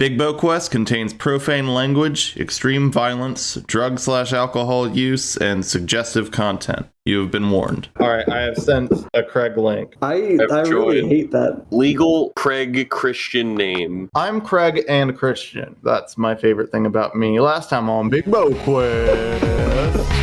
Bigbo Quest contains profane language, extreme violence, drug/alcohol use, and suggestive content. You have been warned. All right, I have sent a Craig link. I really hate that. Legal Craig Christian name. I'm Craig and Christian. That's my favorite thing about me. Last time on Bigbo Quest.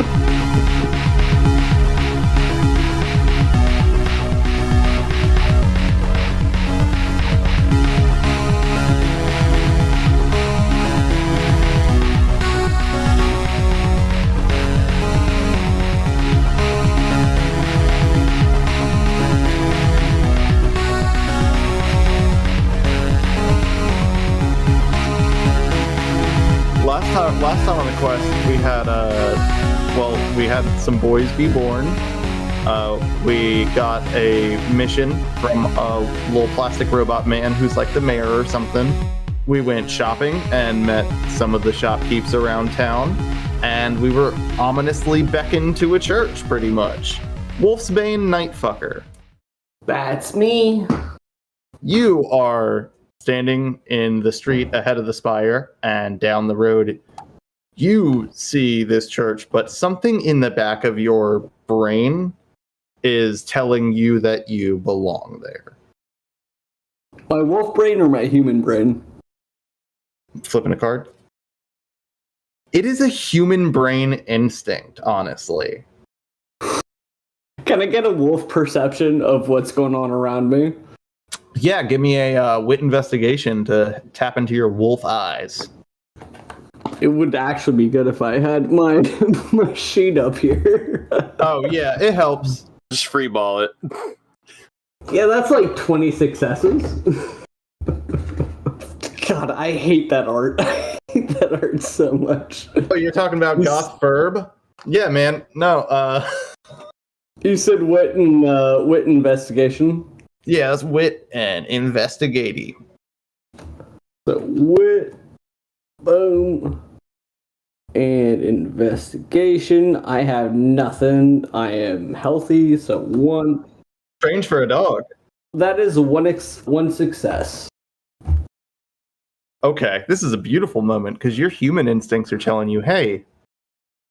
Last time on the quest, we had some boys be born. We got a mission from a little plastic robot man who's like the mayor or something. We went shopping and met some of the shopkeepers around town, and we were ominously beckoned to a church, pretty much. Wolfsbane Nightfucker. That's me. You are standing in the street ahead of the spire, and down the road you see this church, but something in the back of your brain is telling you that you belong there. My wolf brain or my human brain? Flipping a card. It is a human brain instinct, honestly. Can I get a wolf perception of what's going on around me? Yeah, give me a wit investigation to tap into your wolf eyes. It would actually be good if I had my sheet up here. Oh, yeah, it helps. Just freeball it. Yeah, that's like 20 successes. God, I hate that art. I hate that art so much. Oh, you're talking about goth verb? Yeah, man. No, You said wit and wit investigation? Yeah, that's wit and investigating. So wit, boom, and investigation. I have nothing. I am healthy, so 1. Strange for a dog. That is one success. Okay, this is a beautiful moment because your human instincts are telling you, hey,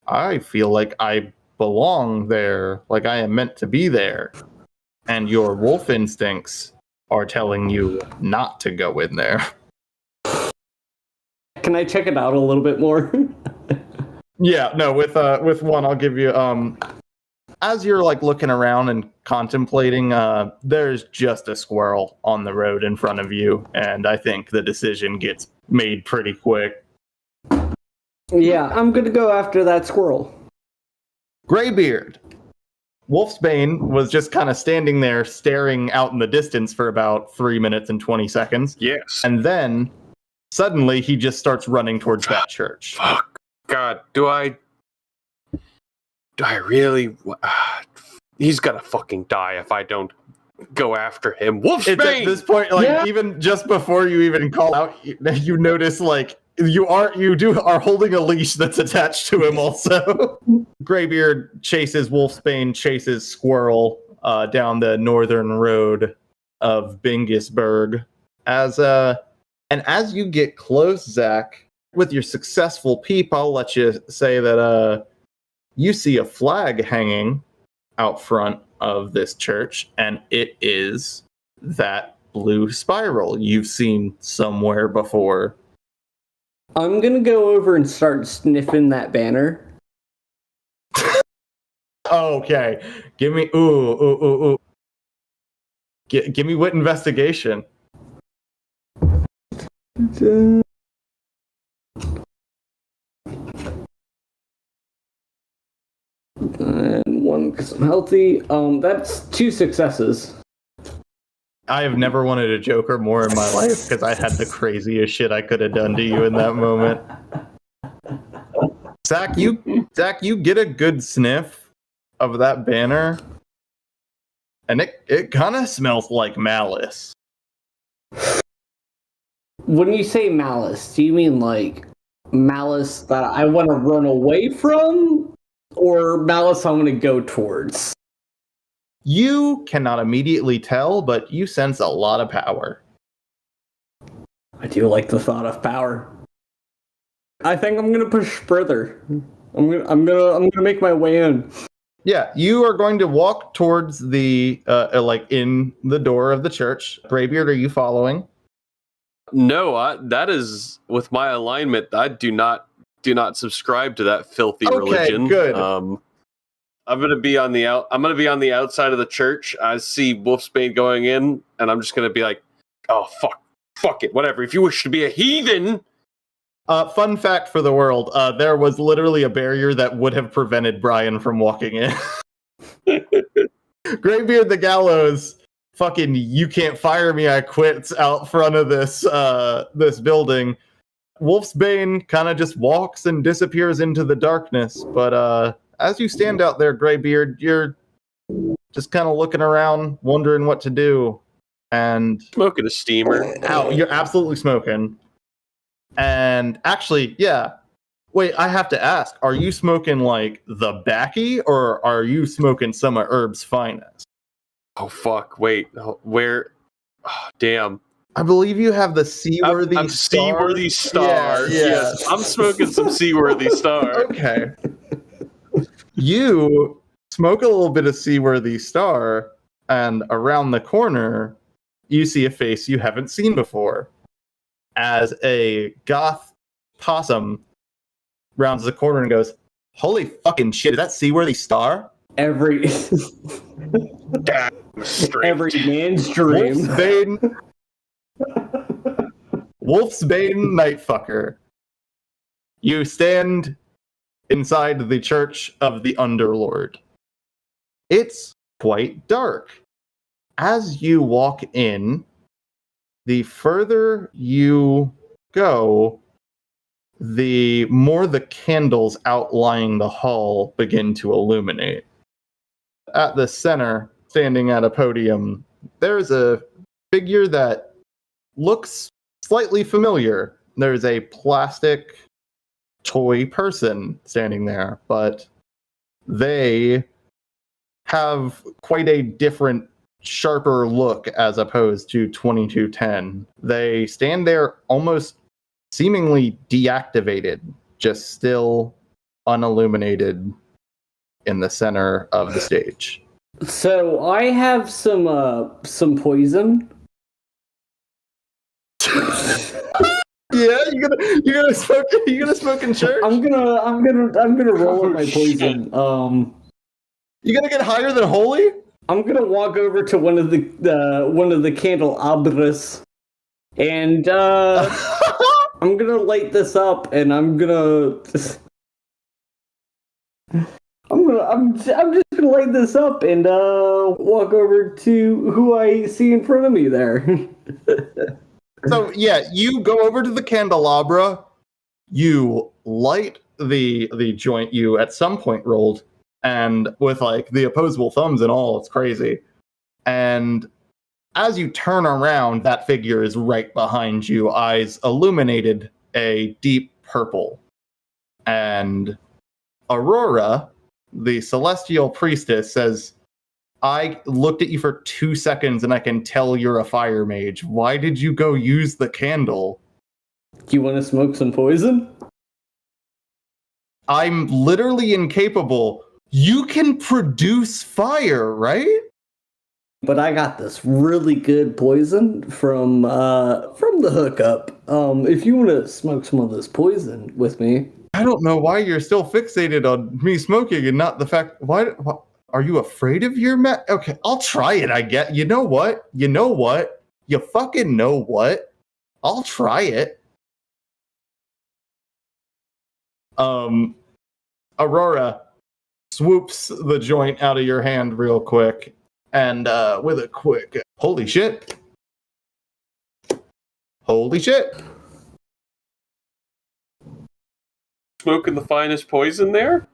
I feel like I belong there, like I am meant to be there. And your wolf instincts are telling you not to go in there. Can I check it out a little bit more? Yeah, no, with one, I'll give you, as you're like looking around and contemplating, there's just a squirrel on the road in front of you, and I think the decision gets made pretty quick. Yeah, I'm gonna go after that squirrel. Graybeard. Wolfsbane was just kind of standing there staring out in the distance for about 3 minutes and 20 seconds. Yes. And then suddenly he just starts running towards that church. Fuck. God, do I really? He's gonna fucking die if I don't go after him. Wolfsbane! It's at this point, like, even just before you even call out, you notice, like, you are holding a leash that's attached to him also. Graybeard chases Wolfsbane, chases Squirrel down the northern road of Bingisburg. And as you get close, Zach, with your successful peep, I'll let you say that you see a flag hanging out front of this church, and it is that blue spiral you've seen somewhere before. I'm gonna go over and start sniffing that banner. Okay, give me ooh. Give me wit investigation. And 1 because I'm healthy. That's 2 successes. I have never wanted a Joker more in my life because I had the craziest shit I could have done to you in that moment. Zach, you get a good sniff of that banner, and it kind of smells like malice. When you say malice, do you mean like malice that I want to run away from, or malice I want to go towards? You cannot immediately tell, but you sense a lot of power. I do like the thought of power. I think I'm gonna push further. I'm gonna make my way in. Yeah, you are going to walk towards the like in the door of the church. Graybeard, are you following? No, that is with my alignment. I do not subscribe to that filthy religion. Good. I'm gonna be on the outside of the church. I see Wolfsbane going in, and I'm just gonna be like, "Oh fuck it, whatever. If you wish to be a heathen." Fun fact for the world: there was literally a barrier that would have prevented Brian from walking in. Graybeard the Gallows, fucking, you can't fire me, I quit out front of this this building. Wolfsbane kind of just walks and disappears into the darkness, but as you stand out there, Graybeard, you're just kind of looking around, wondering what to do, and Smoking a steamer. Ow, you're absolutely smoking. And actually, yeah. Wait, I have to ask, are you smoking like the backy, or are you smoking some of Herb's finest? Oh fuck! Wait, where? Oh, damn. I believe you have the Seaworthy I'm Star. Seaworthy Star. Yeah. Yes, I'm smoking some Seaworthy Star. Okay. You smoke a little bit of Seaworthy Star, and around the corner, you see a face you haven't seen before. As a goth possum rounds the corner and goes, "Holy fucking shit, is that Seaworthy Star?" Every man's dream. Wolfsbane Nightfucker. You stand inside the Church of the Underlord. It's quite dark. As you walk in, the further you go, the more the candles outlining the hall begin to illuminate. At the center, standing at a podium, there's a figure that looks slightly familiar. There's a plastic toy person standing there, but they have quite a different, sharper look as opposed to 2210. They stand there almost seemingly deactivated, just still unilluminated in the center of the stage. So I have some poison. Yeah, you gonna smoke in church? I'm gonna roll with my poison. You gonna get higher than holy? I'm gonna walk over to one of the candelabras, and I'm gonna light this up, and I'm just gonna light this up and walk over to who I see in front of me there. So yeah, you go over to the candelabra, you light the joint you at some point rolled, and with like the opposable thumbs and all, it's crazy. And as you turn around, that figure is right behind you, eyes illuminated a deep purple. And Aurora, the celestial priestess, says, "I looked at you for 2 seconds and I can tell you're a fire mage. Why did you go use the candle?" Do you want to smoke some poison? I'm literally incapable. You can produce fire, right? But I got this really good poison from the hookup. If you want to smoke some of this poison with me. I don't know why you're still fixated on me smoking and not the fact. Why are you afraid of your Okay, I'll try it. I get. You know what? You fucking know what? I'll try it. Aurora swoops the joint out of your hand real quick, and with a quick holy shit. Smoking the finest poison there?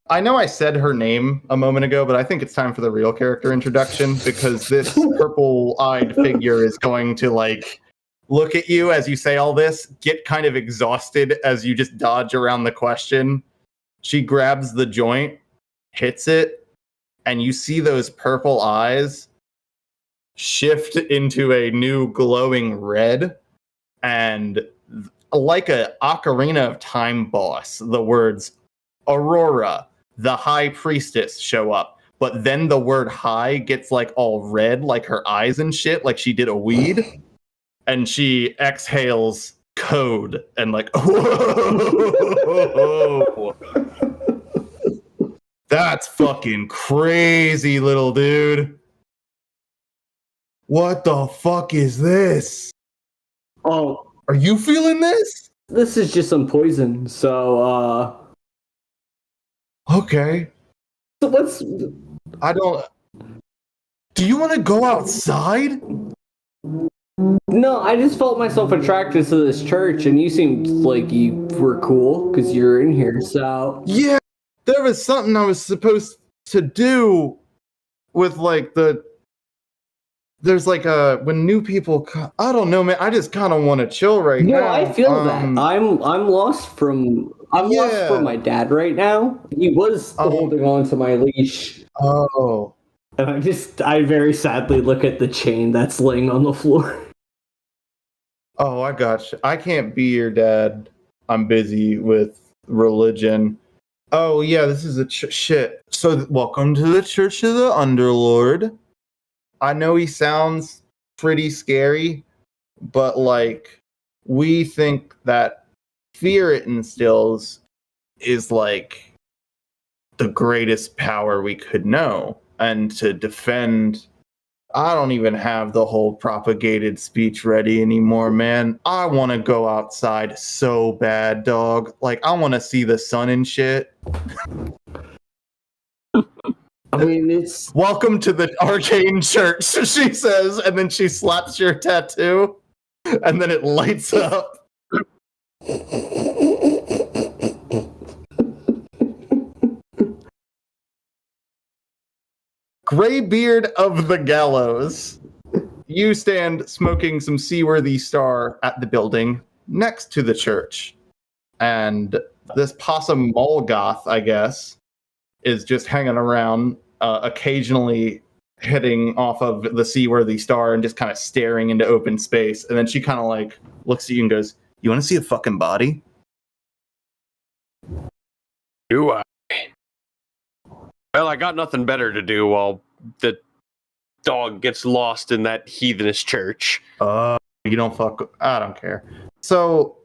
I know I said her name a moment ago, but I think it's time for the real character introduction, because this purple-eyed figure is going to like look at you as you say all this, get kind of exhausted as you just dodge around the question. She grabs the joint, hits it, and you see those purple eyes shift into a new glowing red, and like a Ocarina of Time boss, the words Aurora, the High Priestess show up. But then the word high gets like all red, like her eyes and shit, like she did a weed. And she exhales code and like, whoa. That's fucking crazy, little dude. What the fuck is this? Oh, Are you feeling this? this is just some poison. So, Okay. so let's. I don't. Do you want to go outside? No, I just felt myself attracted to this church, and you seemed like you were cool because you're in here. So Yeah, there was something I was supposed to do with like there's like when new people I don't know, man. I just kind of want to chill right now. no, I feel that. I'm lost from lost from my dad right now. He was holding on to my leash. Oh. And I very sadly look at the chain that's laying on the floor. Oh, I got you. I can't be your dad. I'm busy with religion. Oh, yeah, this is a shit. So, welcome to the Church of the Underlord. I know he sounds pretty scary, but, like, we think that fear it instills is, like, the greatest power we could know. And to defend... I don't even have the whole propagated speech ready anymore, man. I want to go outside so bad, dog. Like, I want to see the sun and shit. I mean, it's... Welcome to the arcane church, she says, and then she slaps your tattoo, and then it lights up. Graybeard of the Gallows. You stand smoking some seaworthy star at the building next to the church. And this possum mole goth, I guess, is just hanging around, occasionally hitting off of the seaworthy star and just kind of staring into open space. And then she kind of like looks at you and goes, "You want to see a fucking body?" Do I? Well, I got nothing better to do while the dog gets lost in that heathenish church. You don't fuck. I don't care. So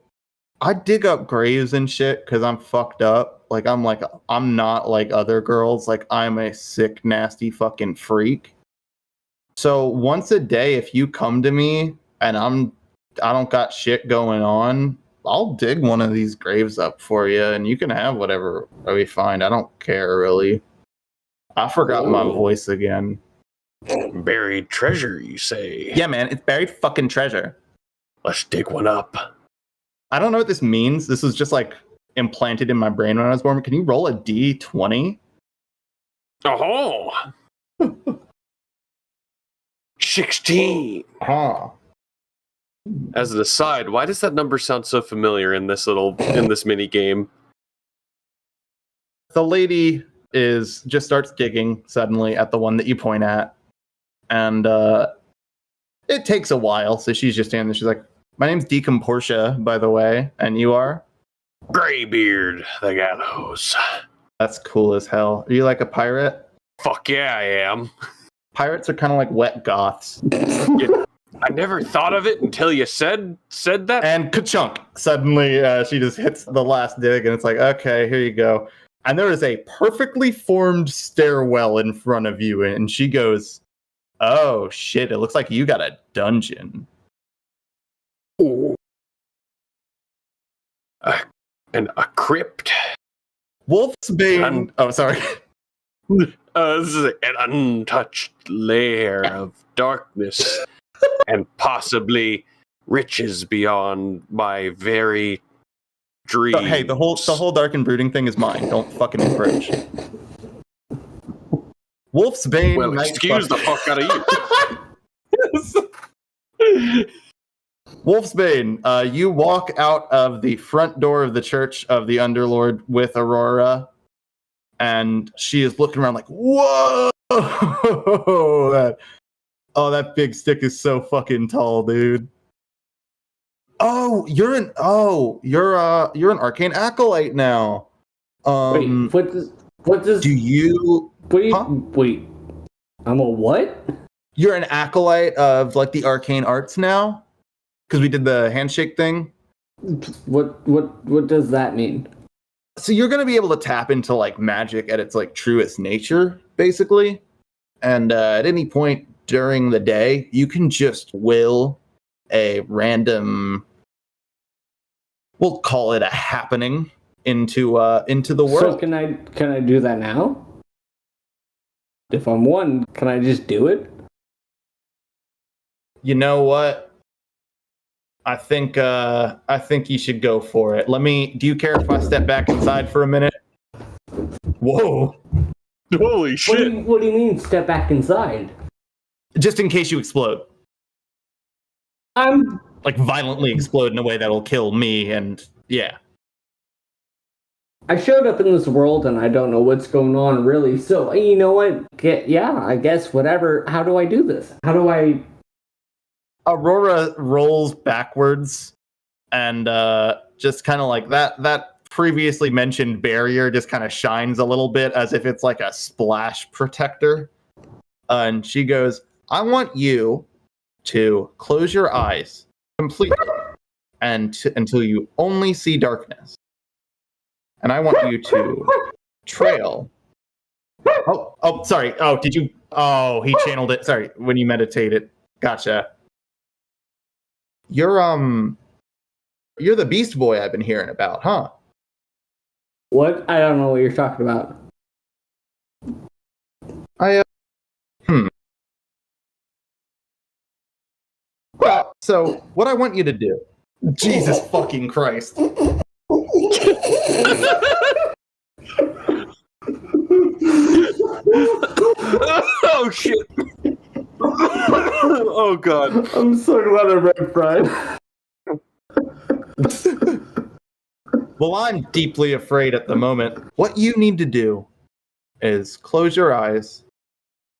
I dig up graves and shit because I'm fucked up. I'm not like other girls. Like, I'm a sick, nasty fucking freak. So once a day, if you come to me and I don't got shit going on, I'll dig one of these graves up for you, and you can have whatever we find. I don't care really. I forgot my voice again. Buried treasure, you say? Yeah, man, it's buried fucking treasure. Let's dig one up. I don't know what this means. This was just like implanted in my brain when I was born. Can you roll a D20? Oh, 16. Huh. As an aside, why does that number sound so familiar in this mini game? The lady just starts digging suddenly at the one that you point at, and it takes a while. So she's just standing there. She's like, "My name's Deacon Portia, by the way, and you are?" Graybeard, the Gallows. That's cool as hell. Are you like a pirate? Fuck yeah, I am. Pirates are kind of like wet goths. I never thought of it until you said that. And ka-chunk! Suddenly, she just hits the last dig, and it's like, okay, here you go. And there is a perfectly formed stairwell in front of you, and she goes, "Oh shit! It looks like you got a dungeon." Ooh. A crypt. Wolfsbane. Oh, sorry. This is an untouched lair of darkness and possibly riches beyond my very dreams. Oh, hey, the whole dark and brooding thing is mine. Don't fucking encroach. Wolfsbane. Well, excuse the fuck out of you. Wolfsbane, you walk out of the front door of the Church of the Underlord with Aurora, and she is looking around like, "Whoa! That big stick is so fucking tall, dude." you're an arcane acolyte now. Wait, what does do you wait, huh? wait. I'm a what? You're an acolyte of like the arcane arts now? Because we did the handshake thing. What does that mean? So you're gonna be able to tap into like magic at its like truest nature, basically. And at any point during the day, you can just will a random, we'll call it a happening, into the world. So can I do that now? If I'm one, can I just do it? You know what? I think you should go for it. Do you care if I step back inside for a minute? Whoa. Holy shit. What do you mean step back inside? Just in case you explode. I'm Like violently explode in a way that'll kill me and yeah. I showed up in this world and I don't know what's going on really. So, you know what? I guess whatever. How do I do this? How do I Aurora rolls backwards and just kind of like that previously mentioned barrier just kind of shines a little bit as if it's like a splash protector. And she goes, I want you to close your eyes completely and until you only see darkness. And I want you to trail. Oh, sorry. Oh, did you? Oh, he channeled it. Sorry, when you meditated. Gotcha. You're the Beast Boy I've been hearing about, huh? What? I don't know what you're talking about. Well, so what I want you to do. Jesus fucking Christ. Oh shit. Oh god. I'm so glad I read Brian. Well, I'm deeply afraid at the moment. What you need to do is close your eyes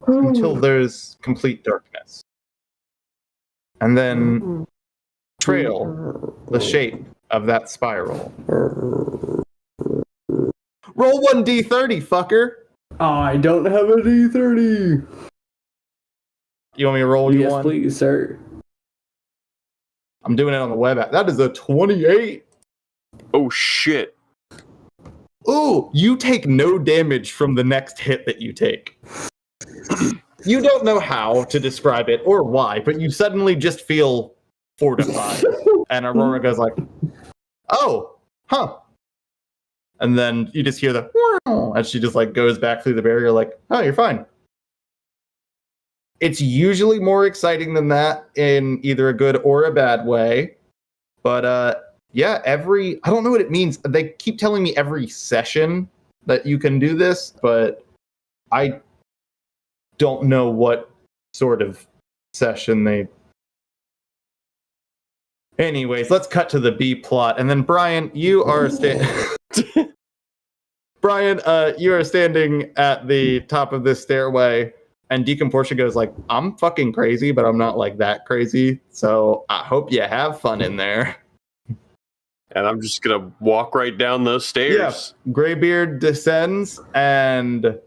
until there's complete darkness. And then trail the shape of that spiral. Roll 1d30, fucker. I don't have a D30. You want me to roll you Yes, one? please, sir. I'm doing it on the web app. That is a 28. Oh shit. Ooh, you take no damage from the next hit that you take. You don't know how to describe it or why, but you suddenly just feel fortified. And Aurora goes like, oh, huh. And then you just hear the as she just like goes back through the barrier like, oh, you're fine. It's usually more exciting than that in either a good or a bad way. But yeah, I don't know what it means. They keep telling me every session that you can do this, but I don't know what sort of session they... Anyways, let's cut to the B plot. And then Brian, you are Brian, you are standing at the top of this stairway, and Deacon Portia goes like, I'm fucking crazy, but I'm not like that crazy. So I hope you have fun in there. And I'm just gonna walk right down those stairs. Yeah. Graybeard descends, and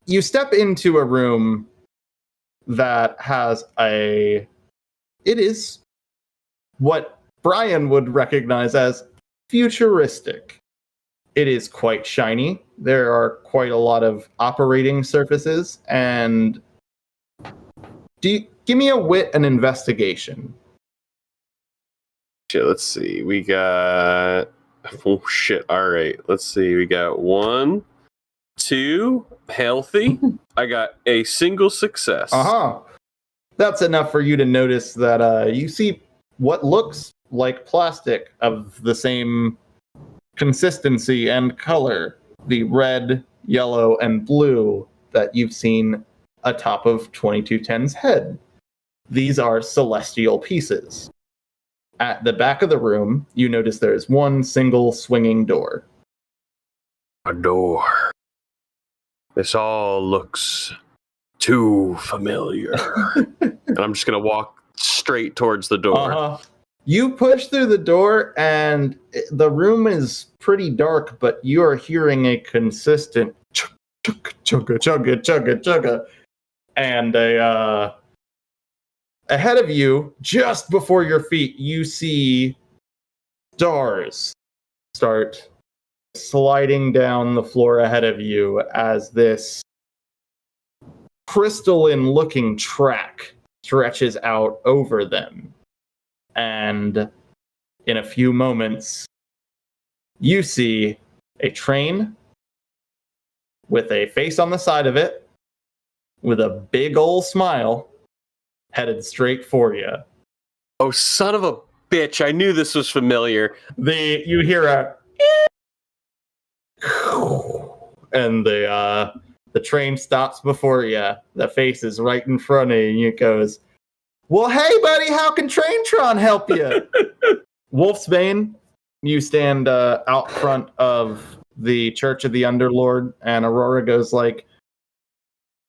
you step into a room that has it is what Brian would recognize as futuristic. It is quite shiny. There are quite a lot of operating surfaces, and give me a wit and investigation. Shit, let's see. We got... Oh, shit. All right. Let's see. We got 1, 2, healthy. I got a single success. Uh-huh. That's enough for you to notice that you see what looks like plastic of the same consistency and color. The red, yellow, and blue that you've seen atop of 2210's head. These are celestial pieces. At the back of the room, you notice there's one single swinging door. A door. This all looks too familiar. And I'm just going to walk straight towards the door. Uh-huh. You push through the door, and the room is pretty dark, but you are hearing a consistent chugga, chugga, chugga, chugga, chugga. And ahead of you, just before your feet, you see stars start sliding down the floor ahead of you as this crystalline looking track stretches out over them. And in a few moments, you see a train with a face on the side of it, with a big ol' smile, headed straight for you. Oh, son of a bitch. I knew this was familiar. You hear a and the train stops before you. The face is right in front of you, and it goes, "Well, hey, buddy, how can Traintron help you?" Wolfsbane, you stand out front of the Church of the Underlord, and Aurora goes like,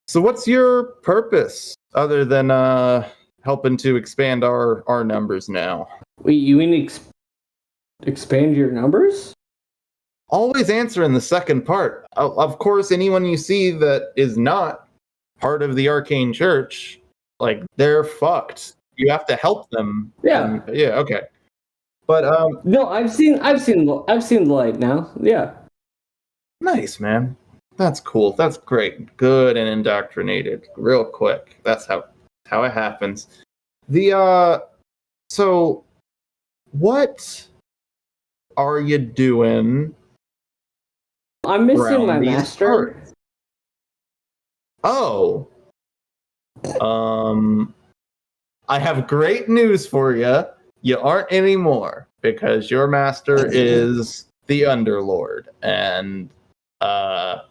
"So what's your purpose other than helping to expand our numbers now?" Wait, you mean expand your numbers? Always answer in the second part. Of course, anyone you see that is not part of the Arcane Church, like, they're fucked. You have to help them. Yeah. Yeah. Okay. But No, I've seen the light now. Yeah. nice, man. That's cool. That's great. Good and indoctrinated real quick. That's how it happens. So what are you doing? I'm missing my around these master. parts? Oh. I have great news for you. You aren't anymore, because your master is the Underlord, and No,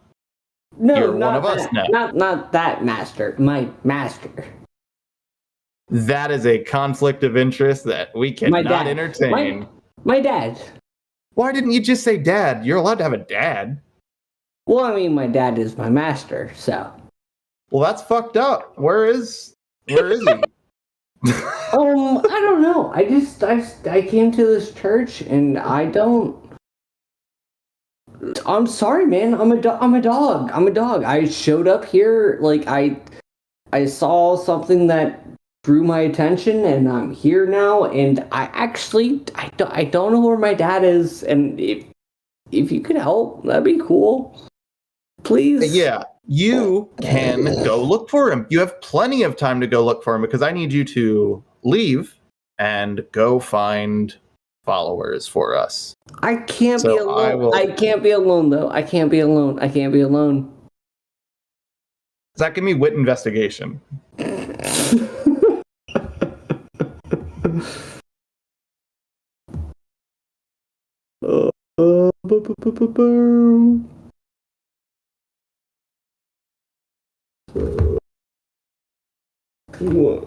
you're not one of us that. now. Not that master. My master. That is a conflict of interest that we My cannot dad. entertain. My dad. Why didn't you just say dad? You're allowed to have a dad. Well, I mean, my dad is my master, so. Well, that's fucked up. Where is he? I don't know. I came to this church and I don't. I'm sorry, man. I'm a dog. I showed up here like I saw something that drew my attention, and I'm here now. And I don't know where my dad is, and if you could help, that'd be cool. Please. Yeah, you can go look for him. You have plenty of time to go look for him, because I need you to leave and go find followers for us. I can't So be alone. I I can't be alone, though. I can't be alone. Zach, give me wit investigation. One,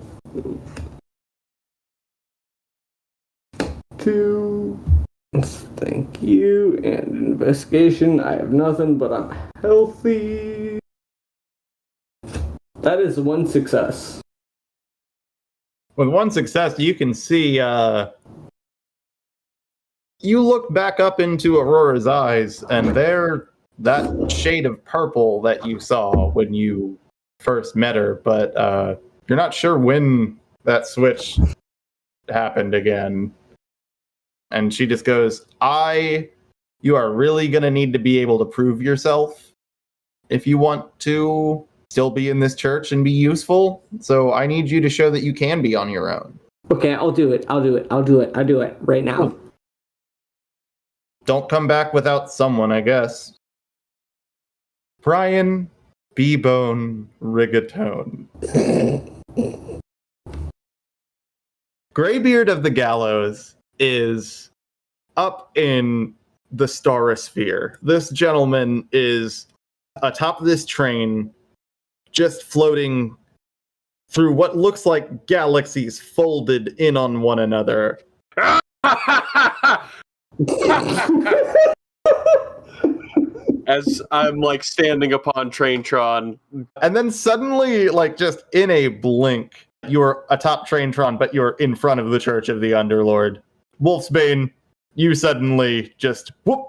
2. Thank you. And investigation. I have nothing, but I'm healthy. That is one success. With one success, you can see, you look back up into Aurora's eyes, and there, that shade of purple that you saw when you first met her, but you're not sure when that switch happened again. And she just goes, you are really going to need to be able to prove yourself if you want to still be in this church and be useful. So I need you to show that you can be on your own. Okay, I'll do it right now. Don't come back without someone, I guess. Brian B-Bone Rigatone. Graybeard of the Gallows is up in the starosphere. This gentleman is atop this train, just floating through what looks like galaxies folded in on one another. As I'm like standing upon Traintron. And then suddenly, like just in a blink, You're atop Traintron, but you're in front of the Church of the Underlord. Wolfsbane, you suddenly just whoop,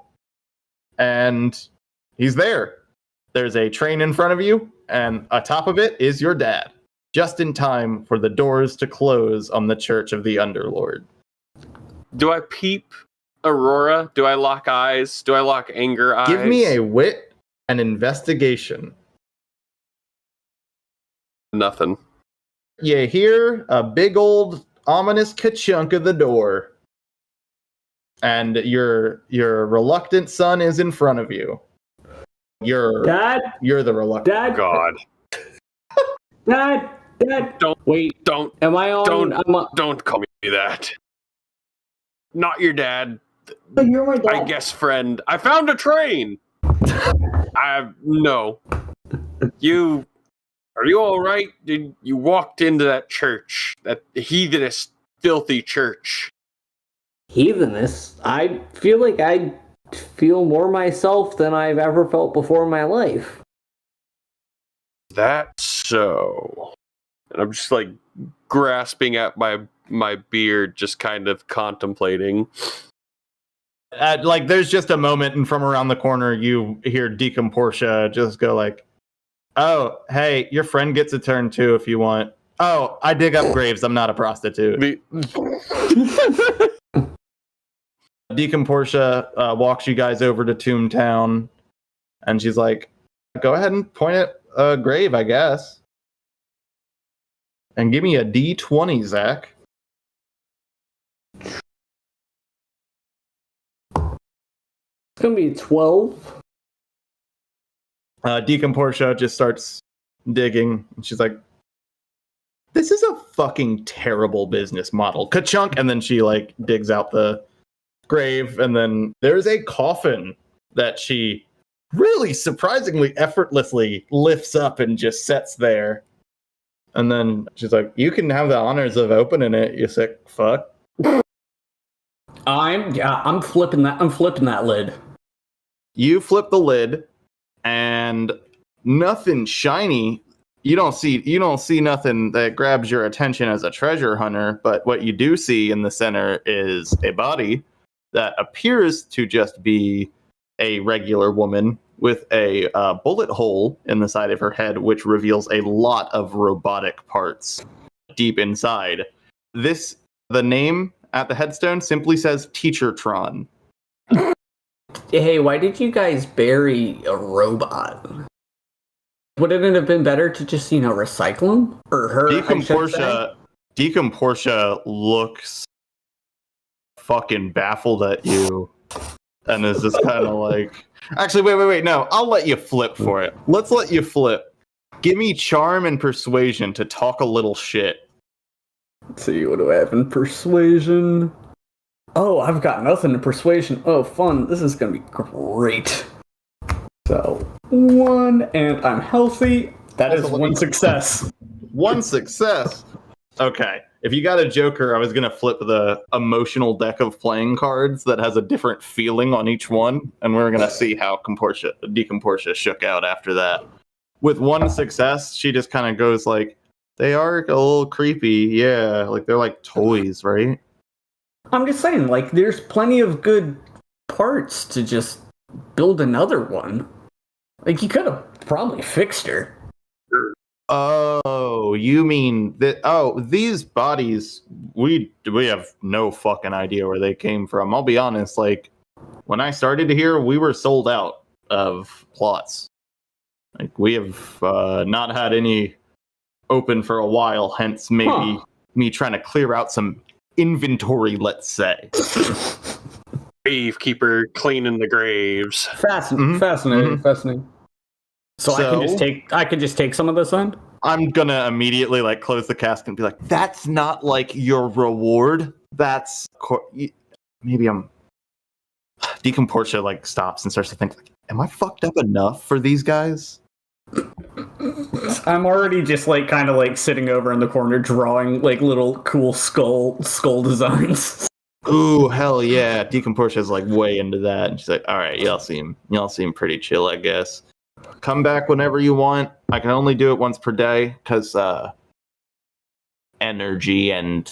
and he's there. There's a train in front of you, and atop of it is your dad. Just in time for the doors to close on the Church of the Underlord. Do I peep Aurora? Do I lock eyes? Do I lock anger eyes? Give me a wit and investigation. Nothing. You hear a big old ominous ka-chunk of the door. And your reluctant son is in front of you. You're the reluctant. Dad. God. Dad. Wait. Don't. Am I on? Don't call me that. Not your dad. But you're my dad. I guess friend. I found a train. No. Are you all right? Did you walked into that church, that heathenist, filthy church? Heathenist? I feel like I feel more myself than I've ever felt before in my life. That's so. And I'm just like grasping at my beard, just kind of contemplating. There's just a moment, and from around the corner, you hear Deacon Portia just go like, "Oh, hey, your friend gets a turn too if you want." "Oh, I dig up graves. I'm not a prostitute." Deacon Portia walks you guys over to Toontown, and she's like, "Go ahead and point at a grave, I guess. And give me a D20, Zach." It's gonna be 12. Deacon Portia just starts digging, and she's like, "This is a fucking terrible business model." Ka-chunk, and then she like digs out the grave, and then there's a coffin that she really surprisingly effortlessly lifts up and just sets there. And then she's like, "You can have the honors of opening it, you sick fuck." I'm flipping that lid. You flip the lid, and nothing shiny. You don't see nothing that grabs your attention as a treasure hunter, but what you do see in the center is a body that appears to just be a regular woman with a bullet hole in the side of her head, which reveals a lot of robotic parts deep inside. The name at the headstone simply says Teachertron. Hey, why did you guys bury a robot? Wouldn't it have been better to just, recycle him? Or her? Deacon Portia looks fucking baffled at you, and is just kind of like, actually, wait, no, I'll let you flip for it. Let's let you flip. Give me charm and persuasion to talk a little shit. Let's see, what do I have in persuasion? Oh, I've got nothing in persuasion. Oh, fun. This is going to be great. So, 1, and I'm healthy. That is 1 success. 1 success. Okay. If you got a Joker, I was going to flip the emotional deck of playing cards that has a different feeling on each one, and we're going to see how Deacon Portia shook out after that. With 1 success, she just kind of goes like, "They are a little creepy, yeah. Like, they're like toys, right?" I'm just saying, there's plenty of good parts to just build another one. You could have probably fixed her. Oh, you mean that? Oh, these bodies, we have no fucking idea where they came from. I'll be honest, when I started here, we were sold out of plots. We have not had any open for a while, hence maybe me trying to clear out some inventory, let's say. Gravekeeper cleaning the graves. Fascinating. So I can just take some of this in? I'm gonna immediately close the cask and be like, "That's not your reward. That's maybe I'm." Deacon Portia stops and starts to think, "Am I fucked up enough for these guys?" I'm already just sitting over in the corner drawing little cool skull designs. Ooh, hell yeah. Deacon Portia's way into that, and she's like, "All right, y'all seem pretty chill, I guess. Come back whenever you want. I can only do it once per day because energy and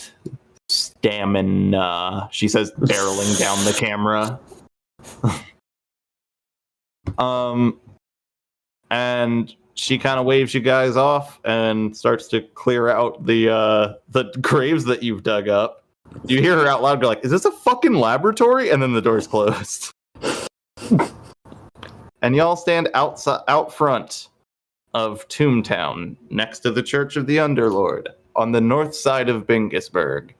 stamina, she says, barreling down the camera. And she kind of waves you guys off and starts to clear out the graves that you've dug up. You hear her out loud go like, "Is this a fucking laboratory?" And then the door's closed. And y'all stand out front of Toontown, next to the Church of the Underlord, on the north side of Bingisburg.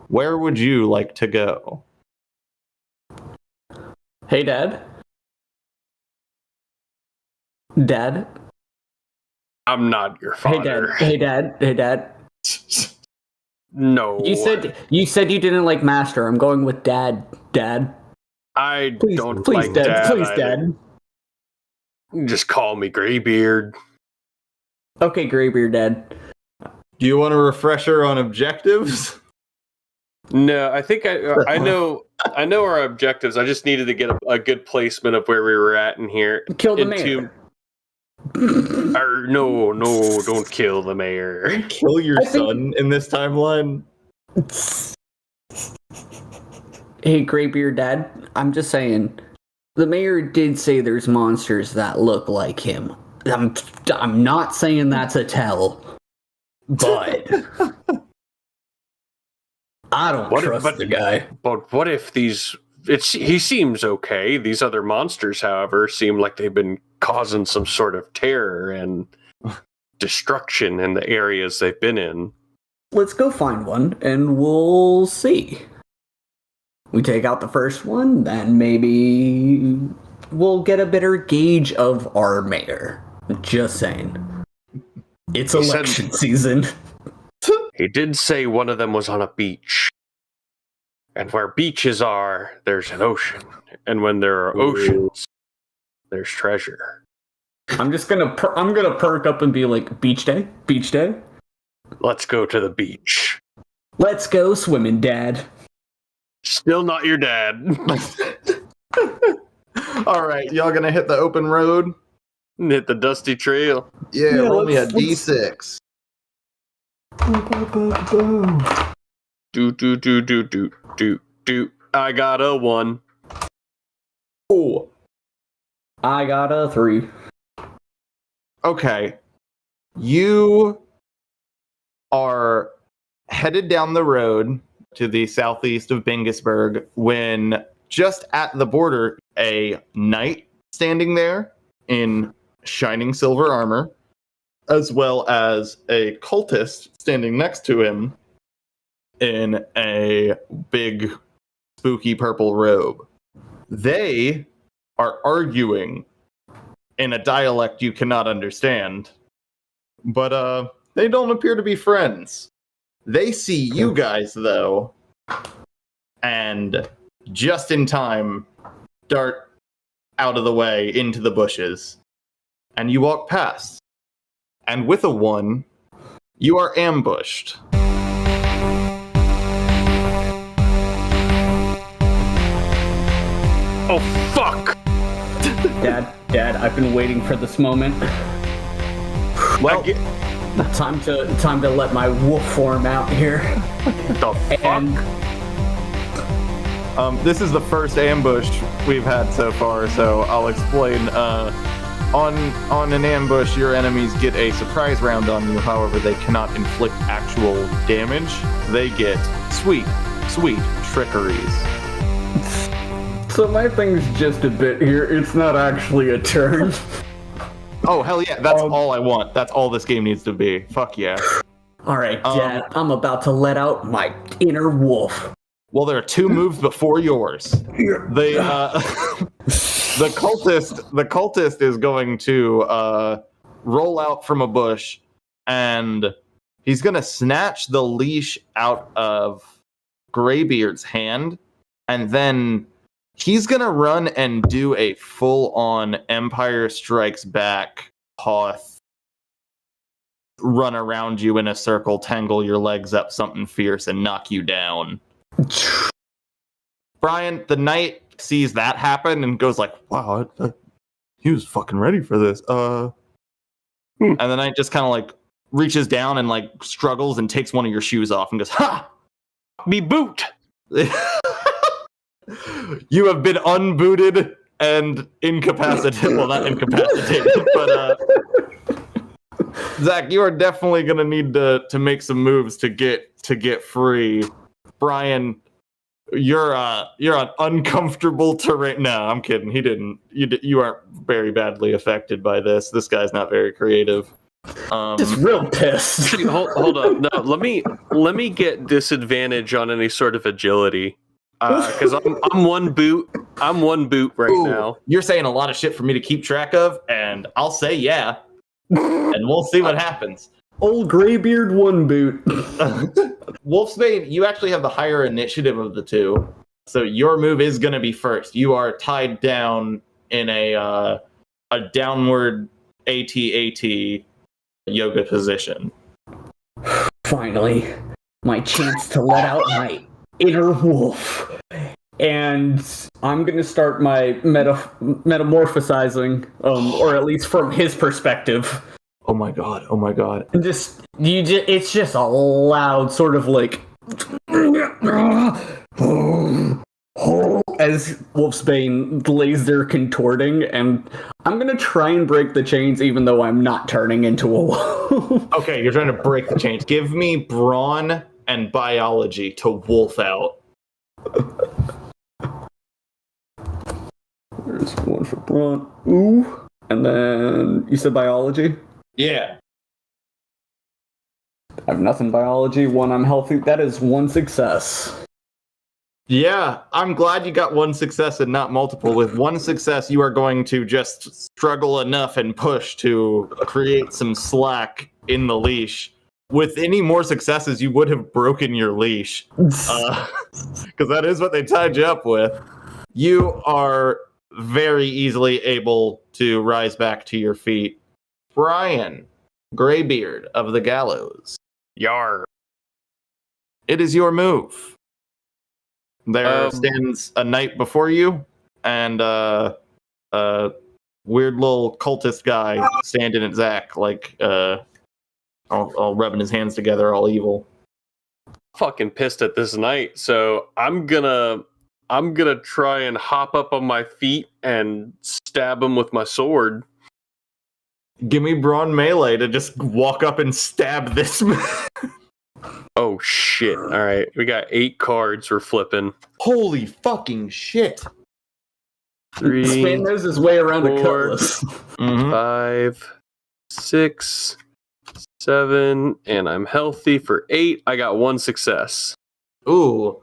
Where would you like to go? Hey, Dad. Dad? I'm not your father. Hey, Dad. Hey, Dad. No. You said you didn't like Master. I'm going with Dad. Dad. I Please, don't please, like Dad. Dad. Please, Dad. Just call me Graybeard. Okay, Graybeard, Dad. Do you want a refresher on objectives? No, I think I know our objectives. I just needed to get a good placement of where we were at in here. Kill the mayor. No, don't kill the mayor. Kill your son in this timeline? Hey, Graybeard, Dad. I'm just saying, the mayor did say there's monsters that look like him. I'm not saying that's a tell, but I don't trust the guy. But what if he seems okay. These other monsters, however, seem like they've been causing some sort of terror and destruction in the areas they've been in. Let's go find one, and we'll see. We take out the first one, then maybe we'll get a better gauge of our mayor. Just saying. It's election season. He did say one of them was on a beach. And where beaches are, there's an ocean. And when there are oceans, there's treasure. I'm gonna perk up and be like, beach day? Beach day? Let's go to the beach. Let's go swimming, Dad. Still not your dad. All right, y'all gonna hit the open road? Hit the dusty trail. Yeah, roll me a d6. Do. I got a 1. Oh. I got a 3. Okay. You are headed down the road to the southeast of Bingisburg when just at the border, a knight standing there in shining silver armor, as well as a cultist standing next to him in a big spooky purple robe. They are arguing in a dialect you cannot understand, but they don't appear to be friends. They see you guys, though, and just in time, dart out of the way into the bushes. And you walk past. And with a 1, you are ambushed. Oh, fuck! Dad, I've been waiting for this moment. Well, time to let my wolf form out here. The fuck? And this is the first ambush we've had so far, so I'll explain. On an ambush, your enemies get a surprise round on you. However, they cannot inflict actual damage. They get sweet trickeries. so my thing's just a bit here. It's not actually a turn. Oh, hell yeah. That's all I want. That's all this game needs to be. Fuck yeah. All right, Dad, I'm about to let out my inner wolf. Well, there are 2 moves before yours. The cultist is going to roll out from a bush, and he's going to snatch the leash out of Graybeard's hand, and then he's going to run and do a full-on Empire Strikes Back Hoth, run around you in a circle, tangle your legs up something fierce, and knock you down. Brian, the knight, sees that happen and goes like, wow, he was fucking ready for this. And the knight just kind of like reaches down and like struggles and takes one of your shoes off and goes, "Ha! Me boot." You have been unbooted and incapacitated. Well, not incapacitated, but Zach, you are definitely gonna need to make some moves to get free. Brian, you're on uncomfortable terrain. No, I'm kidding. He didn't. You aren't very badly affected by this. This guy's not very creative. Just real pissed. Hold up. No, let me get disadvantage on any sort of agility. Because I'm one boot. I'm one boot right now. You're saying a lot of shit for me to keep track of, and I'll say yeah. And we'll see what happens. Old Graybeard one boot. Wolfsbane, you actually have the higher initiative of the two. So your move is going to be first. You are tied down in a downward AT-AT yoga position. Finally, my chance to let out my inner wolf. And I'm going to start my metamorphosizing, or at least from his perspective. Oh my god, oh my god. And it's just a loud sort of like as Wolfsbane lays there contorting, and I'm gonna try and break the chains even though I'm not turning into a wolf. Okay, you're trying to break the chains. Give me brawn and biology to wolf out. There's one for brawn. Ooh. And then you said biology? Yeah. I have nothing biology. One, I'm healthy. That is one success. Yeah, I'm glad you got one success and not multiple. With one success, you are going to just struggle enough and push to create some slack in the leash. With any more successes, you would have broken your leash. Because that is what they tied you up with. You are very easily able to rise back to your feet. Brian, Graybeard of the Gallows. Yar. It is your move. There stands a knight before you, and a weird little cultist guy standing at Zach, like all rubbing his hands together, all evil. Fucking pissed at this knight, so I'm gonna try and hop up on my feet and stab him with my sword. Give me brawn melee to just walk up and stab this man. Oh shit. Alright, we got 8 cards we're flipping. Holy fucking shit. 3, Span knows his way around 4, a cutlass. 5, 6, 7, and I'm healthy for 8. I got 1 success. Ooh.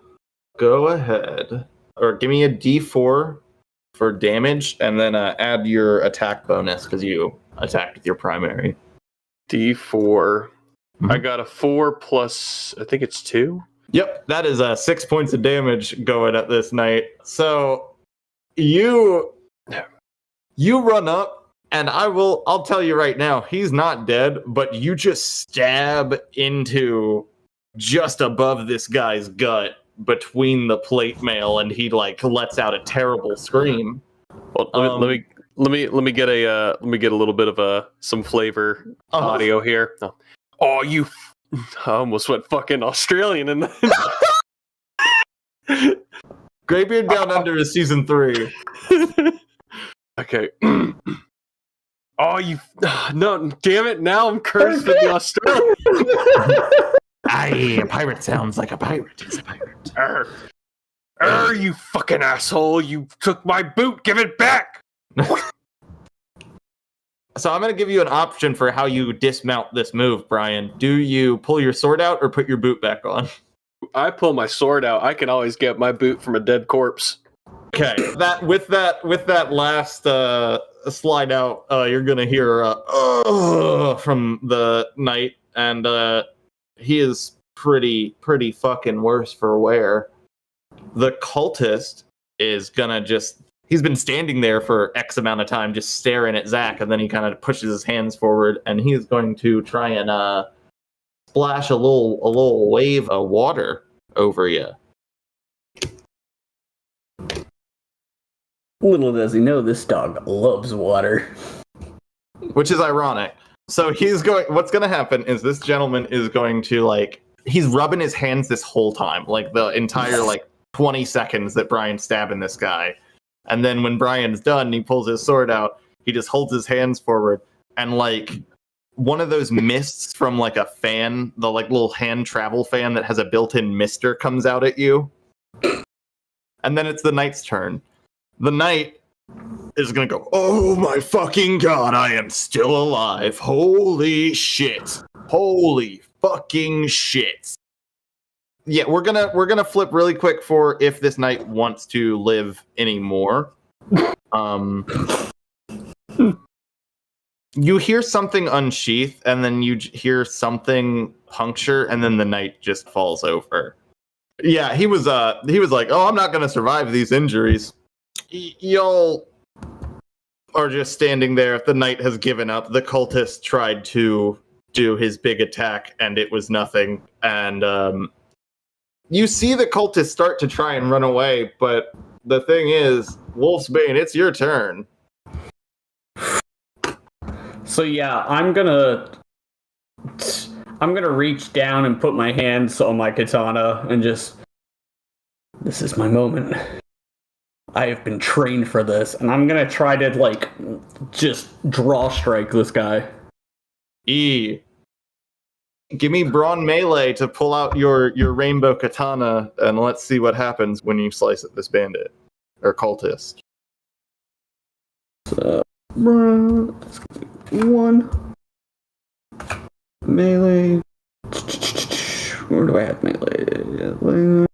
Go ahead. Or give me a D4 for damage, and then add your attack bonus, because you attacked with your primary. D4. Mm-hmm. I got a 4 plus, I think it's 2. Yep, that is 6 points of damage going at this knight. So you run up, and I'll tell you right now, he's not dead, but you just stab into just above this guy's gut between the plate mail, and he like lets out a terrible scream. Well, let me get a little bit of some flavor audio here. Oh, you! I almost went fucking Australian in that. Graybeard Down Under is season 3. Okay. Oh, you! No, damn it! Now I'm cursed with the Australian. Aye, a pirate sounds like a pirate. He's a pirate. You fucking asshole! You took my boot. Give it back. So I'm going to give you an option for how you dismount this move, Brian. Do you pull your sword out or put your boot back on? I pull my sword out. I can always get my boot from a dead corpse. Okay. With that last slide out, you're going to hear from the knight, and he is pretty fucking worse for wear. The cultist is going to just... He's been standing there for X amount of time, just staring at Zach, and then he kind of pushes his hands forward, and he's going to try and splash a little wave of water over you. Little does he know, this dog loves water. Which is ironic. So what's going to happen is this gentleman is going to, like, he's rubbing his hands this whole time, like the entire, like, 20 seconds that Brian's stabbing this guy. And then when Brian's done, he pulls his sword out, he just holds his hands forward, and, like, one of those mists from, like, a fan, the, like, little hand travel fan that has a built-in mister comes out at you. And then it's the knight's turn. The knight is gonna go, oh my fucking god, I am still alive. Holy shit. Holy fucking shit. Yeah, we're gonna flip really quick for if this knight wants to live anymore. You hear something unsheath, and then you hear something puncture, and then the knight just falls over. Yeah, he was like, oh, I'm not gonna survive these injuries. Y'all are just standing there. The knight has given up. The cultist tried to do his big attack, and it was nothing. And you see the cultist start to try and run away, but the thing is, Wolfsbane, it's your turn. So yeah, I'm gonna reach down and put my hands on my katana and just, this is my moment. I have been trained for this, and I'm gonna try to, like, just draw strike this guy. Give me brawn melee to pull out your rainbow katana, and let's see what happens when you slice at this bandit or cultist. So, that's gonna be 1 melee. Where do I have melee?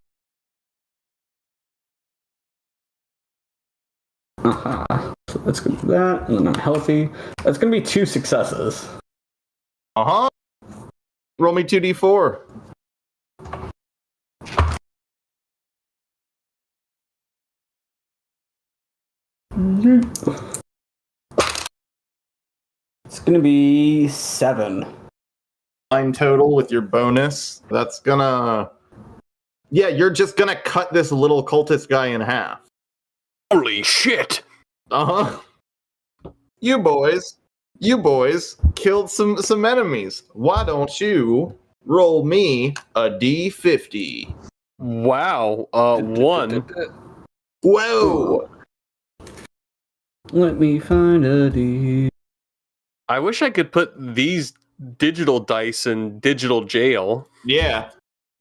Aha. So that's gonna be that, and then I'm healthy. That's gonna be 2 successes. Uh-huh. Roll me 2d4. It's gonna be 7. 9 total with your bonus. That's gonna... Yeah, you're just gonna cut this little cultist guy in half. Holy shit! Uh-huh. You boys killed some enemies. Why don't you roll me a d50? Wow, 1. Whoa! Let me find a D. I wish I could put these digital dice in digital jail. Yeah.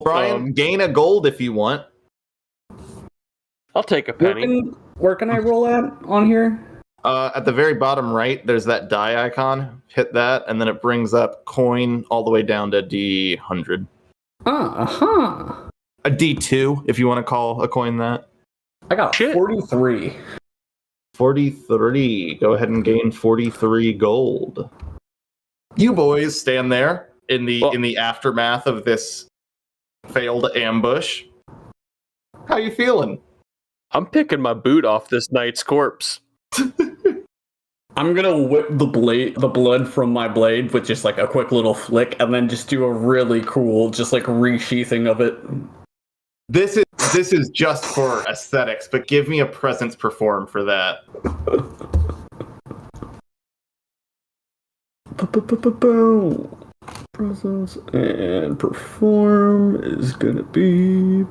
Brian, gain a gold if you want. I'll take a penny. Where can I roll at on here? At the very bottom right, there's that die icon. Hit that, and then it brings up coin all the way down to D100. Uh-huh. A D2, if you want to call a coin that. I got 43. 43. Go ahead and gain 43 gold. You boys stand there in the aftermath of this failed ambush. How you feeling? I'm picking my boot off this knight's corpse. I'm gonna whip the blood from my blade with just like a quick little flick, and then just do a really cool, just like resheathing of it. This is just for aesthetics, but give me a presence perform for that. Presence and perform is gonna be.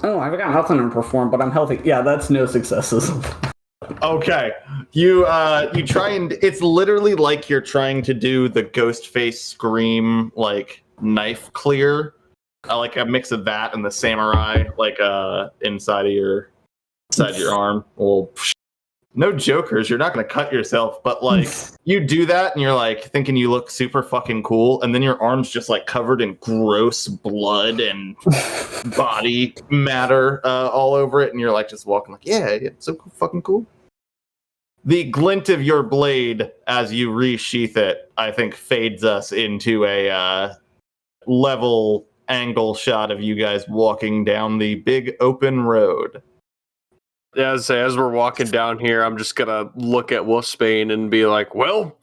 Oh, I've got nothing to perform, but I'm healthy. Yeah, that's no successes. Okay. You try and it's literally like you're trying to do the ghost face scream, like knife clear. Like a mix of that and the samurai, like inside your arm. Well, no jokers, you're not gonna cut yourself, but like you do that and you're like thinking you look super fucking cool, and then your arm's just like covered in gross blood and body matter all over it, and you're like just walking like, yeah, it's so fucking cool. The glint of your blade as you resheath it, I think, fades us into a level angle shot of you guys walking down the big open road. As we're walking down here, I'm just gonna look at Wolfsbane and be like, well,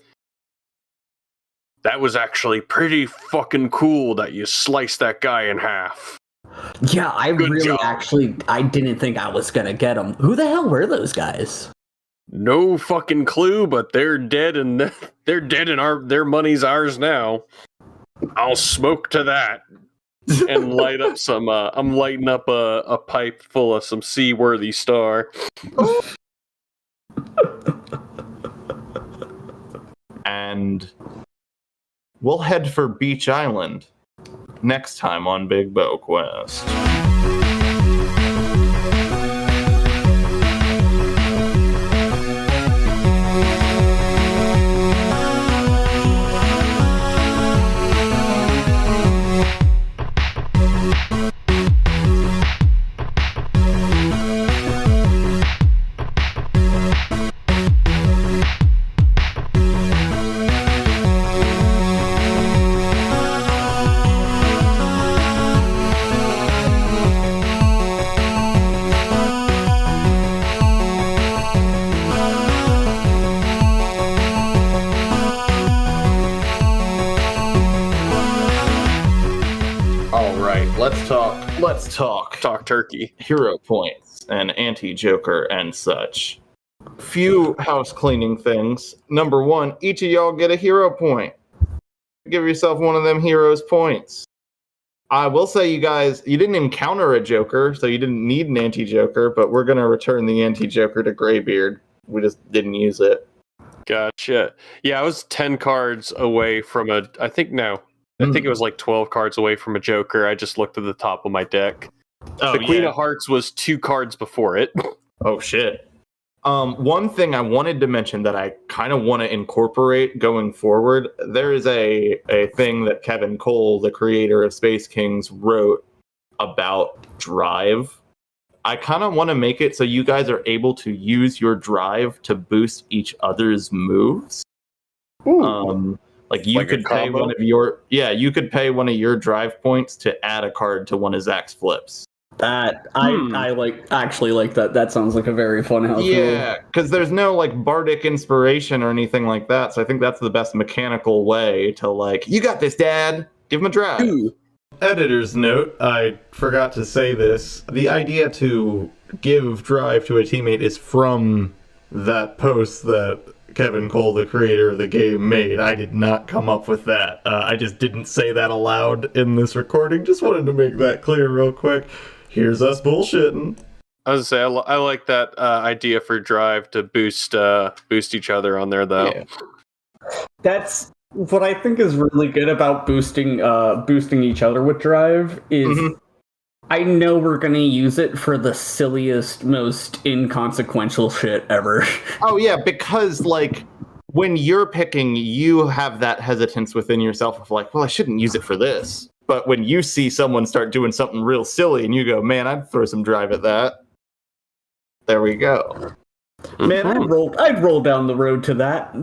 that was actually pretty fucking cool that you sliced that guy in half. Yeah, I Good really job. I didn't think I was gonna get them. Who the hell were those guys? No fucking clue, but they're dead, and they're dead, and their money's ours now. I'll smoke to that and light up some. I'm lighting up a pipe full of some seaworthy star. And we'll head for Beach Island next time on Bigbo Quest. Let's talk. Talk turkey. Hero points and anti-Joker and such. Few house cleaning things. Number one, each of y'all get a hero point. Give yourself one of them heroes points. I will say, you guys, you didn't encounter a Joker, so you didn't need an anti-Joker, but we're going to return the anti-Joker to Graybeard. We just didn't use it. Gotcha. Yeah, I was 10 cards away from I think it was like 12 cards away from a Joker. I just looked at the top of my deck. The Queen of Hearts was 2 cards before it. Oh, shit. One thing I wanted to mention that I kind of want to incorporate going forward, there is a thing that Kevin Cole, the creator of Space Kings, wrote about drive. I kind of want to make it so you guys are able to use your drive to boost each other's moves. Like you could pay one of your drive points to add a card to one of Zach's flips. That I actually like that. That sounds like a very fun house rule. Yeah, because there's no like bardic inspiration or anything like that. So I think that's the best mechanical way to like, you got this, Dad. Give him a drive. Ooh. Editor's note, I forgot to say this. The idea to give drive to a teammate is from that post that Kevin Cole, the creator of the game, made. I did not come up with that. I just didn't say that aloud in this recording. Just wanted to make that clear real quick. Here's us bullshitting. I was gonna say I like that idea for drive to boost each other on there though. Yeah. That's what I think is really good about boosting each other with drive is I know we're gonna use it for the silliest, most inconsequential shit ever. Oh yeah, because like when you're picking, you have that hesitance within yourself of like, well, I shouldn't use it for this. But when you see someone start doing something real silly and you go, man, I'd throw some drive at that. There we go. Man, I'd roll down the road to that.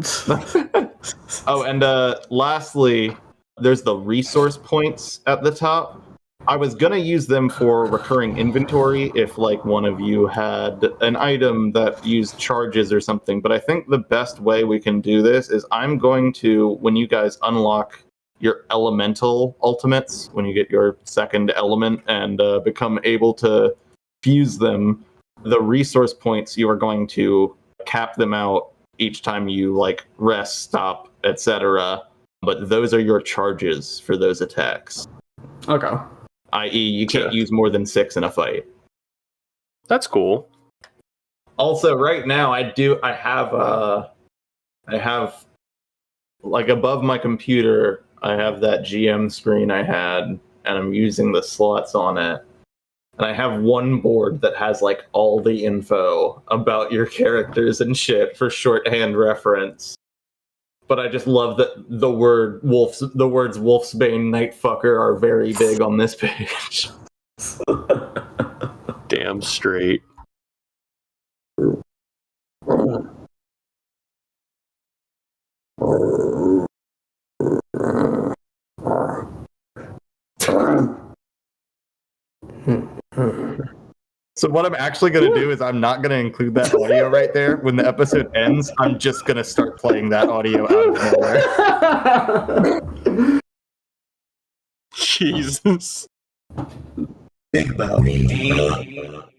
Oh, and lastly, there's the resource points at the top. I was gonna use them for recurring inventory if like one of you had an item that used charges or something, but I think the best way we can do this is I'm going to, when you guys unlock your elemental ultimates, when you get your second element and become able to fuse them, the resource points, you are going to cap them out each time you like rest, stop, etc. But those are your charges for those attacks. Okay. I.e., you can't use more than 6 in a fight. That's cool. Also, right now, I have like above my computer, I have that GM screen I had, and I'm using the slots on it. And I have one board that has like all the info about your characters and shit for shorthand reference. But I just love that the words Wolfsbane, Nightfucker are very big on this page. Damn straight. So what I'm actually going to do is I'm not going to include that audio right there. When the episode ends, I'm just going to start playing that audio out of nowhere. Jesus. Bigbomedianetwork.